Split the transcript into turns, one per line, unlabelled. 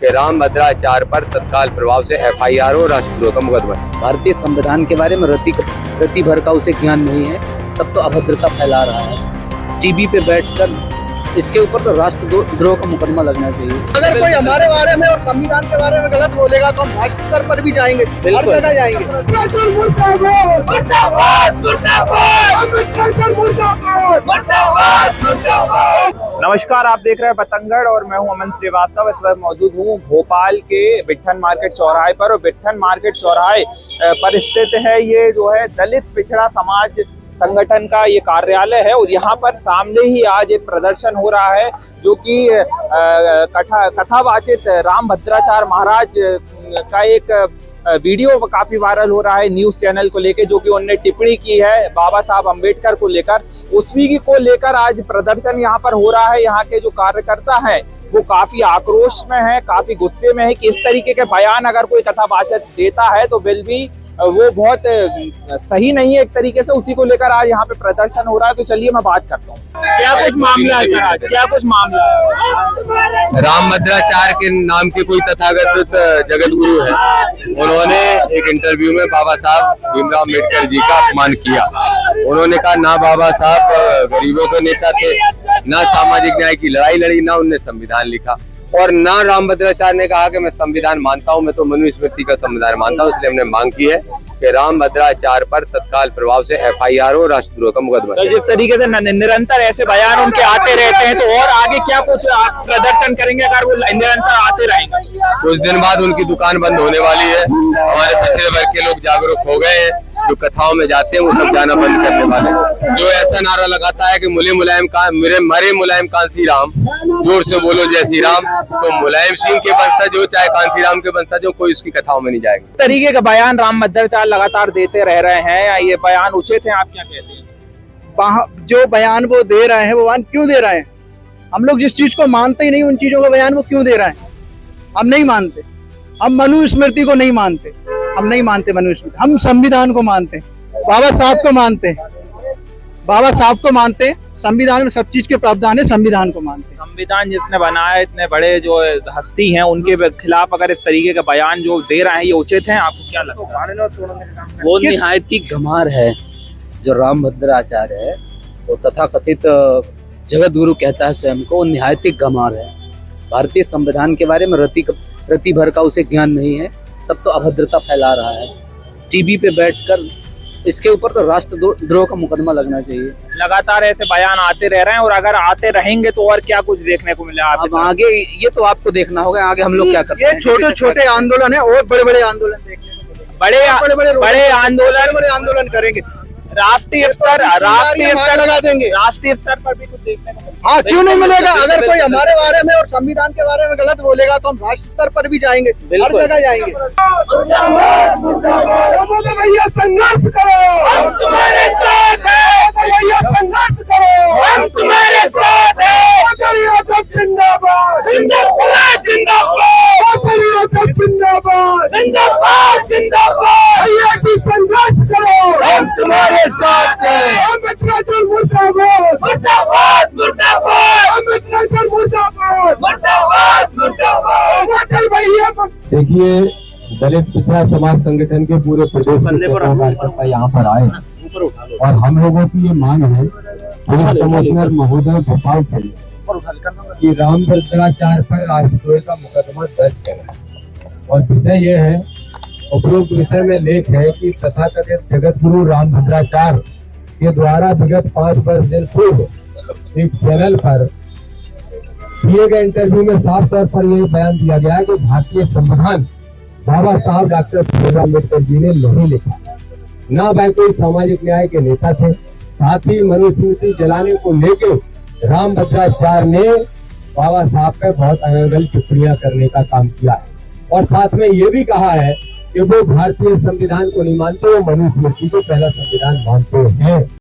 कि राम भद्राचार्य पर तत्काल प्रभाव से FIR हो, राष्ट्रद्रोह का मुकदमा।
भारतीय संविधान के बारे में रति भर का उसे ज्ञान नहीं है, तब तो अभद्रता फैला रहा है। टीवी पे बैठकर इसके ऊपर तो राष्ट्रद्रोह का मुकदमा लगना चाहिए।
अगर कोई हमारे बारे में और संविधान के बारे में गलत बोलेगा तो हम राष्ट्र स्तर पर भी जाएंगे, हर जगह जाएंगे।
नमस्कार, आप देख रहे हैं पतंगड़ और मैं हूं अमन श्रीवास्तव। इस वक्त मौजूद हूं भोपाल के बिट्ठन मार्केट चौराहे पर, और बिट्ठन मार्केट चौराहे पर स्थित है ये जो है दलित पिछड़ा समाज संगठन का ये कार्यालय है। और यहाँ पर सामने ही आज एक प्रदर्शन हो रहा है जो कि कथावाचित राम भद्राचार्य महाराज का एक वीडियो काफी वायरल हो रहा है न्यूज चैनल को लेकर, जो कि उन्होंने टिप्पणी की है बाबा साहब अम्बेडकर को लेकर। उसी को लेकर आज प्रदर्शन यहाँ पर हो रहा है। यहाँ के जो कार्यकर्ता हैं वो काफी आक्रोश में है, काफी गुस्से में है कि इस तरीके के बयान अगर कोई कथावाचक देता है तो बिल भी वो बहुत सही नहीं है एक तरीके से। उसी को लेकर आज यहाँ पे प्रदर्शन हो रहा है। तो चलिए मैं बात करता हूँ, क्या कुछ मामला है सर आज, क्या कुछ मामला है?
राम भद्राचार्य के नाम के कोई तथागत जगत गुरु है, उन्होंने एक इंटरव्यू में बाबा साहब भीमराव अम्बेडकर जी का अपमान किया। उन्होंने कहा ना बाबा साहब गरीबों के नेता थे, ना सामाजिक न्याय की लड़ाई लड़ी, ना उनने संविधान लिखा, और ना राम भद्राचार्य ने कहा कि मैं संविधान मानता हूं, मैं तो मनुस्मृति का संविधान मानता हूं। इसलिए हमने मांग की है कि राम भद्राचार्य पर तत्काल प्रभाव से FIR हो, राष्ट्रद्रोह का मुकदमा।
तो जिस तरीके से निरंतर ऐसे बयान उनके आते रहते हैं, तो और आगे क्या कुछ आप प्रदर्शन करेंगे अगर वो निरंतर आते रहेंगे?
कुछ दिन बाद उनकी दुकान बंद होने वाली है। हमारे पिछड़े वर्ग के लोग जागरूक हो गए हैं, जो कथाओं में जाते हैं वो सब जाना बंद करने वाले। जो ऐसा नारा लगाता है कि मरे मुलायम कांसी राम, जोर से बोलो जय श्री राम, तो मुलायम सिंह के वंशज हो चाहे कांसी राम के वंशज हो, कोई उसकी कथाओं में नहीं जाएगा।
तरीके का बयान राम भद्राचार्य लगातार देते रह रहे हैं, ये बयान उचित है? आप क्या कहते हैं?
जो बयान वो दे रहे हैं वो बयान क्यों दे रहे हैं? हम लोग जिस चीज को मानते ही नहीं उन चीजों का बयान वो क्यों दे रहे हैं? हम नहीं मानते, हम मनुस्मृति को नहीं मानते, हम नहीं मानते मनुस्मृति, हम संविधान को मानते, बाबा साहब को मानते, बाबा साहब को मानते। संविधान में सब चीज के प्रावधान है, संविधान को मानते।
संविधान जिसने बनाया, इतने बड़े जो हस्ती हैं, उनके खिलाफ अगर इस तरीके का बयान जो दे रहे हैं ये उचित है? आपको क्या लगता है?
वो निहायती गंवार है जो राम भद्राचार्य है, वो तथाकथित जगत गुरु कहता है स्वयं को, वो निहायती गंवार है। भारतीय संविधान के बारे में रति भर का उसे ज्ञान नहीं है, तब तो अभद्रता फैला रहा है। टीवी पे बैठकर इसके ऊपर तो राष्ट्रद्रोह का मुकदमा लगना चाहिए।
लगातार ऐसे बयान आते रह रहे हैं, और अगर आते रहेंगे तो और क्या कुछ देखने को मिला?
अब आगे ये तो आपको देखना होगा, आगे हम लोग क्या करते हैं।
ये छोटे छोटे आंदोलन है और बड़े बड़े आंदोलन देखने को मिलेंगे। बड़े आंदोलन करेंगे, राष्ट्रीय स्तर लगा देंगे, राष्ट्रीय स्तर पर भी कुछ देखने को मिलेगा। हाँ, क्यों नहीं मिलेगा? अगर कोई हमारे बारे में और संविधान के बारे में गलत बोलेगा तो हम राष्ट्र स्तर पर भी जाएंगे, हर जगह जाएंगे। भैया संघर्ष करो, हम तुम्हारे साथ हैं। भैया संघर्ष करो, हम तुम्हारे साथ हैं। जिंदाबाद, जिंदाबाद, जिंदाबाद, जिंदाबाद, जिंदाबाद, जिंदाबाद। भैया जी संघर्ष करो, हम तुम्हारे साथ हैं। अम्बेडकर मुर्दाबाद, मुर्दाबाद, मुर्दाबाद, अम्बेडकर मुर्दाबाद, मुर्दाबाद, मुर्दाबाद। भैया
देखिए, दलित पिछड़ा समाज संगठन के पूरे प्रदेश के कार्यकर्ता यहाँ पर आए, और हम लोगों की ये मांग है पुलिस कमिश्नर महोदय भोपाल से कि राम भद्राचार्य पर राष्ट्रद्रोह का मुकदमा दर्ज करें। और विषय ये है, उपरोक्त विषय में लेख है कि तथाकथित जगत गुरु राम भद्राचार्य के द्वारा विगत 5 वर्ष दिन पूर्व एक चैनल पर दिए गए इंटरव्यू में साफ तौर पर यह बयान दिया गया है कि भारतीय संविधान बाबा साहब डॉक्टर भीमराव अम्बेडकर जी ने नहीं लिखा, ना वह कोई सामाजिक न्याय के नेता थे। साथ ही मनुस्मृति जलाने को लेकर राम भद्राचार्य ने बाबा साहब पे बहुत अनर्गल टिप्पणियां करने का काम किया है, और साथ में ये भी कहा है कि वो भारतीय संविधान को नहीं मानते, वो मनुस्मृति को पहला संविधान मानते हैं।